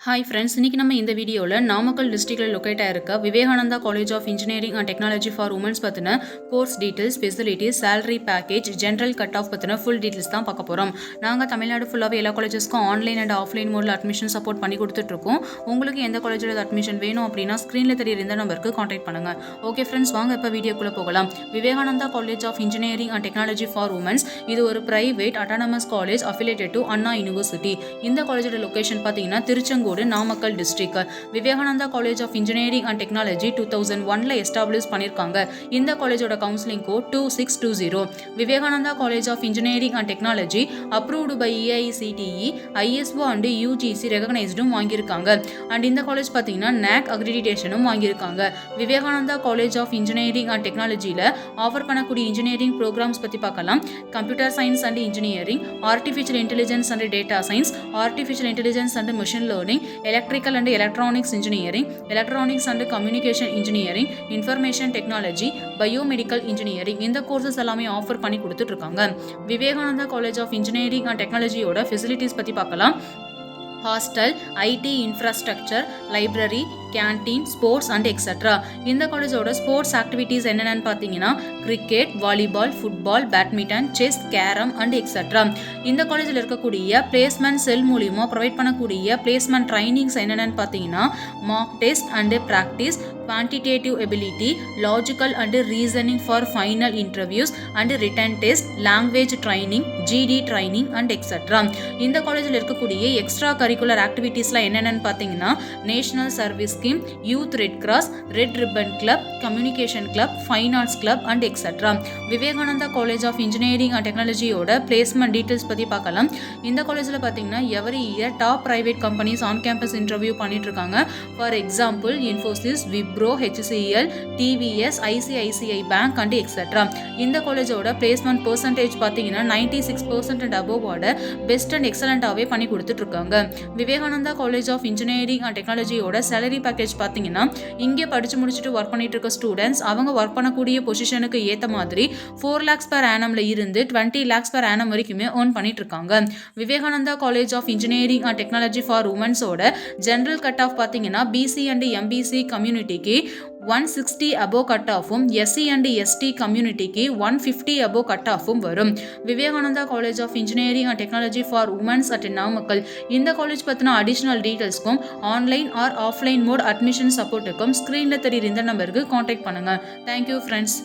Hi friends, இன்றைக்கி நம்ம இந்த வீடியோவில் நாமக்கல் டிஸ்ட்ரிக்டில் லொக்கேட் ஆகிருக்க Vivekananda college of engineering and technology for womens பற்றின course details, facilities, salary package, general cut off பற்றின ஃபுல் டீட்டெயில்ஸ் தான் பார்க்க போகிறோம். நாங்கள் தமிழ்நாடு ஃபுல்லாகவே எல்லா காலேஜஸ்க்கும் ஆன்லைன் அண்ட் ஆஃப்லைன் மோடில் அட்மிஷன் சப்போர்ட் பண்ணி கொடுத்துட்ருக்கோம். உங்களுக்கு எந்த காலேஜில் அட்மிஷன் வேணும் அப்படின்னா ஸ்க்ரீனில் தெரியுற இந்த நம்பருக்கு காண்டாக்ட் பண்ணுங்கள். ஓகே ஃப்ரெண்ட்ஸ், வாங்க இப்போ வீடியோக்குள்ளே போகலாம். Vivekananda college of engineering and technology for womens இது ஒரு private autonomous college affiliated to Anna university. இந்த காலேஜோட லொக்கேஷன் பார்த்தீங்கன்னா Tiruchengode, Namakkal district. Vivekananda college of engineering and technology 2001ல எஸ்டாப்ளிஷ் பண்ணிருக்காங்க. இந்த காலேஜோட counselling code 2620. Vivekananda college of engineering and technology approved by AICTE, ISO and UGC ரெகக்னைஸ்டும் வாங்கியிருக்காங்க. அண்ட் இந்த காலேஜ் பார்த்தீங்கன்னா NAC அக்ரிடிடேஷனும் வாங்கியிருக்காங்க. Vivekananda college of engineering and டெக்னாலஜியில் ஆஃபர் பண்ணக்கூடிய இன்ஜினியரிங் ப்ரோக்ராம்ஸ் பற்றி பார்க்கலாம். Computer science and engineering, artificial intelligence and data science, artificial intelligence and machine learning, electrical and electronics engineering, electronics and communication engineering, information technology, biomedical engineering இந்த courses எல்லாமே offer பண்ணி கொடுத்துட்டு இருக்காங்க. Vivekananda college of engineering and டெக்னாலஜியோட facilities பற்றி பார்க்கலாம். Hostel, IT infrastructure, library, canteen, sports and etcetera. இந்த காலேஜோட ஸ்போர்ட்ஸ் ஆக்டிவிட்டீஸ் என்னென்னு பார்த்தீங்கன்னா cricket, volleyball, football, badminton, chess, carrom and etcetera. இந்த காலேஜில் இருக்கக்கூடிய பிளேஸ்மெண்ட் செல் மூலியமாக ப்ரொவைட் பண்ணக்கூடிய பிளேஸ்மெண்ட் ட்ரைனிங்ஸ் என்னென்னு பார்த்தீங்கன்னா mark test and practice, quantitative ability, logical and reasoning for final interviews and written test, language training, GD training and etc. இந்த காலேஜில் இருக்கக்கூடிய எக்ஸ்ட்ரா கரிக்குலர் ஆக்டிவிட்டீஸ்லாம் என்னென்னு பார்த்தீங்கன்னா national service scheme, youth red cross, red ribbon club, communication club, fine arts club and etcetera. Vivekananda college of engineering and டெக்னாலஜியோட placement details பற்றி பார்க்கலாம். இந்த காலேஜில் பார்த்தீங்கன்னா every year top private companies on campus interview பண்ணிட்டு இருக்காங்க. For example Infosys, Wipro, HCL, TVS, ICICI Bank and etc. இந்த காலேஜோட பிளேஸ்மெண்ட் பெர்சன்டேஜ் பார்த்தீங்கன்னா 96% and above பெஸ்ட் அண்ட் எக்ஸலண்டாகவே பண்ணி கொடுத்துட்டு இருக்காங்க. Vivekananda college of engineering and டெக்னாலஜியோட சேலரி பேக்கேஜ் பார்த்தீங்கன்னா இங்கே படிச்சு முடிச்சுட்டு ஒர்க் பண்ணிட்டு இருக்க ஸ்டூடெண்ட்ஸ் அவங்க ஒர்க் பண்ணக்கூடிய பொசிஷனுக்கு ஏற்ற மாதிரி 4 lakhs per annumல இருந்து 20 lakhs per annum வரைக்குமே ஏர்ன் பண்ணிட்டு இருக்காங்க. Vivekananda college of engineering and technology for உமன்ஸோட ஜென்ரல் கட் ஆஃப் பார்த்தீங்கன்னா BC and MBC கம்யூனிட்டிக்கு 160 above கட் ஆஃபும், SC and ST கம்யூனிட்டிக்கு 150 above கட் ஆஃபும் வரும். Vivekananda college of engineering and technology for womens at Namakkal இந்த காலேஜ் பற்றின அடிஷனல் டீட்டெயில்ஸ்க்கும் online or offline mode admission சப்போர்ட்டுக்கும் ஸ்க்ரீனில் தெரியுற இந்த நம்பருக்கு காண்டாக்ட் பண்ணுங்கள். Thank you friends.